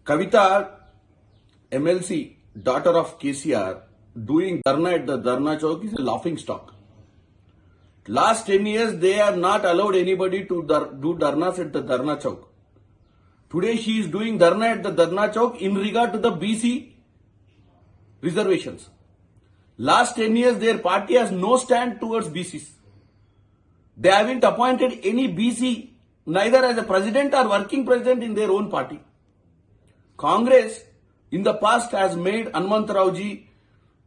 Kavita, MLC, daughter of KCR, doing dharna at the Dharna Chowk is a laughing stock. Last 10 years, they have not allowed anybody to do dharnas at the Dharna Chowk. Today, she is doing dharna at the Dharna Chowk in regard to the BC reservations. Last 10 years, their party has no stand towards BCs. They haven't appointed any BC, neither as a president or working president in their own party. Congress in the past has made Hanumantarao ji,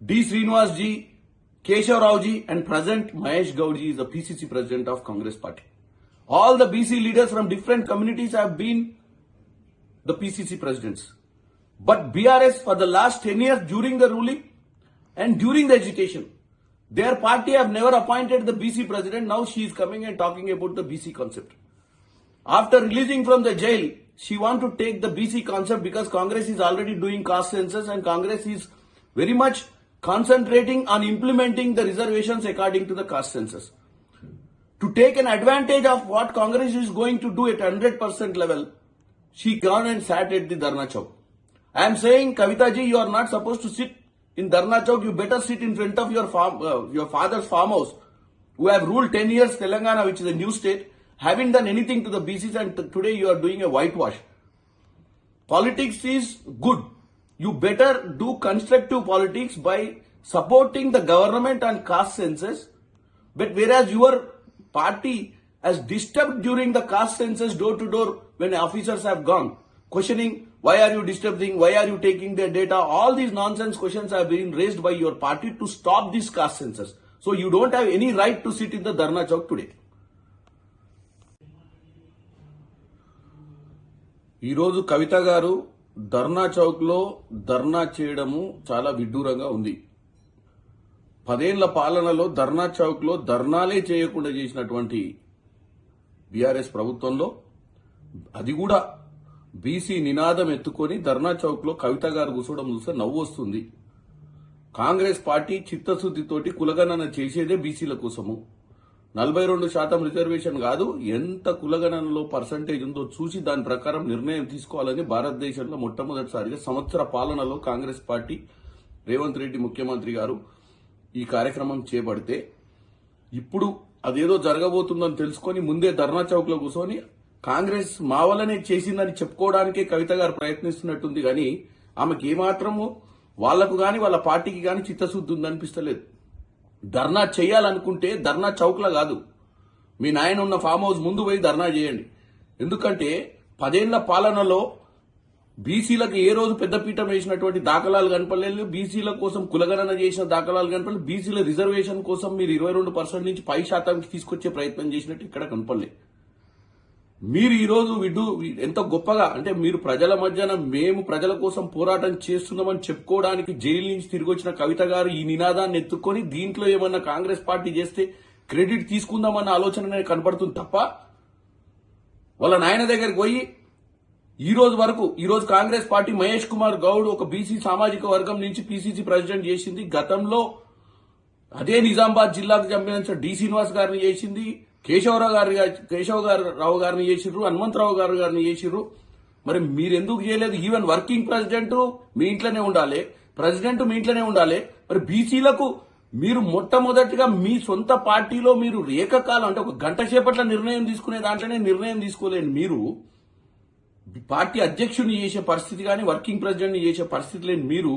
D. Srinivas ji, Keshav Rao ji, and present Mahesh Gaud ji is the PCC president of Congress party. All the BC leaders from different communities have been the PCC presidents. But BRS for the last 10 years during the ruling and during the agitation, their party have never appointed the BC president. Now she is coming and talking about the BC concept. After releasing from the jail, she wants to take the BC concept because Congress is already doing caste census and Congress is very much concentrating on implementing the reservations according to the caste census. To take an advantage of what Congress is going to do at 100% level, she gone and sat at the Dharna Chowk. I am saying, Kavita ji, you are not supposed to sit in Dharna Chowk. You better sit in front of your father's farmhouse, who have ruled 10 years Telangana, which is a new state, haven't done anything to the BCs, and today you are doing a whitewash. Politics is good. You better do constructive politics by supporting the government on caste census. But whereas your party has disturbed during the caste census door to door when officers have gone, questioning why are you disturbing, why are you taking their data, all these nonsense questions have been raised by your party to stop this caste census. So you don't have any right to sit in the Dharna Chowk today. ఈరోజు కవిత గారు ధర్నా చౌక్ లో ధర్నా చేయడము చాలా విడ్డూరంగా ఉంది. 10 ఏళ్ల పాలనలో ధర్నా చౌక్ లో ధర్నాలే చేయకుండా చేసినటువంటి బీఆర్ఎస్ ప్రభుత్వంలో అది కూడా బీసీ నినాదం ఎత్తుకొని ధర్నా చౌక్ లో కవిత గారు కూర్చోవడం చూస్తే నవ్వు వస్తుంది. కాంగ్రెస్ పార్టీ చిత్తశుద్ధితోటి కులగణన చేసేదే బీసీల కోసము. 42% రిజర్వేషన్ కాదు, ఎంత కులగణనలో పర్సంటేజ్ ఉందో చూసి దాని ప్రకారం నిర్ణయం తీసుకోవాలని భారతదేశంలో మొట్టమొదటిసారిగా సంవత్సర పాలనలో కాంగ్రెస్ పార్టీ రేవంత్ రెడ్డి ముఖ్యమంత్రి గారు ఈ కార్యక్రమం చేపడితే, ఇప్పుడు అదేదో జరగబోతుందని తెలుసుకొని ముందే ధర్నా చౌక్ లో కూర్చొని కాంగ్రెస్ మా వల్లనే చేసిందని చెప్పుకోవడానికే కవిత గారు ప్రయత్నిస్తున్నట్టుంది. కానీ ఆమెకి ఏమాత్రము వాళ్లకు గాని వాళ్ళ పార్టీకి గాని చిత్తశుద్ధి ఉందనిపిస్తలేదు. ధర్నా చేయాలనుకుంటే ధర్నా చౌక్లా కాదు, మీ నాయన ఉన్న ఫామ్ హౌస్ ముందు పోయి ధర్నా చేయండి. ఎందుకంటే 10 ఏళ్ల పాలనలో బీసీలకు ఏ రోజు పెద్దపీఠం వేసినటువంటి దాఖలాలు కనపడలేదు, బీసీల కోసం కులగణన చేసిన దాఖలాలు కనపడలేదు, బీసీల రిజర్వేషన్ కోసం మీరు 22% నుంచి 5% తీసుకొచ్చే ప్రయత్నం చేసినట్టు ఇక్కడ కనపడలేదు. మీరు ఈరోజు ఎంత గొప్పగా అంటే మీరు ప్రజల మధ్యన మేము ప్రజల కోసం పోరాటం చేస్తున్నామని చెప్పుకోవడానికి జైలు నుంచి తిరిగి వచ్చిన కవిత గారు ఈ నినాదాన్ని ఎత్తుకొని దీంట్లో ఏమన్నా కాంగ్రెస్ పార్టీ చేస్తే క్రెడిట్ తీసుకుందామన్న ఆలోచన కనపడుతుంది తప్ప, వాళ్ళ నాయన దగ్గరికి పోయి ఈ రోజు కాంగ్రెస్ పార్టీ మహేష్ కుమార్ గౌడ్ ఒక బీసీ సామాజిక వర్గం నుంచి పీసీసీ ప్రెసిడెంట్ చేసింది. గతంలో అదే నిజామాబాద్ జిల్లాకు సంబంధించిన డి శ్రీనివాస్ గారిని చేసింది, కేశవ రావు గారిని చేసిర్రు, హనుమంతరావు గారిని చేసిర్రు. మరి మీరెందుకు చేయలేదు? ఈవెన్ వర్కింగ్ ప్రెసిడెంట్ మీ ఇంట్లోనే ఉండాలి, ప్రెసిడెంట్ మీ ఇంట్లోనే ఉండాలి. మరి బీసీలకు మీరు మొట్టమొదటిగా మీ సొంత పార్టీలో మీరు ఏకకాలం అంటే ఒక గంట సేపట్ల నిర్ణయం తీసుకునే దాంట్లోనే నిర్ణయం తీసుకోలేని మీరు పార్టీ అధ్యక్షుడిని చేసే పరిస్థితి కానీ వర్కింగ్ ప్రెసిడెంట్ ని చేసే పరిస్థితి లేని మీరు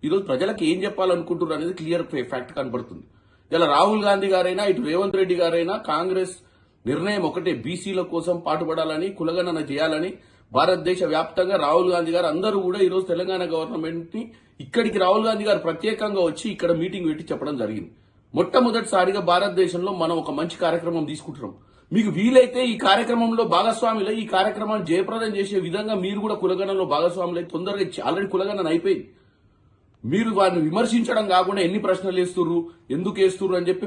ఈరోజు ప్రజలకు ఏం చెప్పాలనుకుంటున్నారు అనేది క్లియర్ ఫ్యాక్ట్ కనబడుతుంది. ఇలా రాహుల్ గాంధీ గారైనా ఇటు రేవంత్ రెడ్డి గారైనా కాంగ్రెస్ నిర్ణయం ఒకటే, బీసీల కోసం పాటుపడాలని కులగణన చేయాలని. భారతదేశ వ్యాప్తంగా రాహుల్ గాంధీ గారు అందరూ కూడా ఈరోజు తెలంగాణ గవర్నమెంట్ ని ఇక్కడికి రాహుల్ గాంధీ గారు ప్రత్యేకంగా వచ్చి ఇక్కడ మీటింగ్ పెట్టి చెప్పడం జరిగింది. మొట్టమొదటిసారిగా భారతదేశంలో మనం ఒక మంచి కార్యక్రమం తీసుకుంటున్నాం. మీకు వీలైతే ఈ కార్యక్రమంలో భాగస్వాములై ఈ కార్యక్రమాన్ని జయప్రదం చేసే విధంగా మీరు కూడా కులగణనలో భాగస్వాములై తొందరగా ఆల్రెడీ కులగణన అయిపోయింది. మీరు వారిని విమర్శించడం కాకుండా ఎన్ని ప్రశ్నలు వేస్తుర్రు, ఎందుకు వేస్తుర్రు అని చెప్పి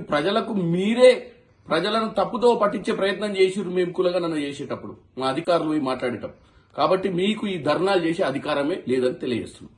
ప్రజలను తప్పుతో పట్టించే ప్రయత్నం చేసిర్రు మేము కులగణన చేసేటప్పుడు, మా అధికారులు మాట్లాడేటప్పుడు. కాబట్టి మీకు ఈ ధర్నాలు చేసే అధికారమే లేదని తెలియజేస్తున్నాం.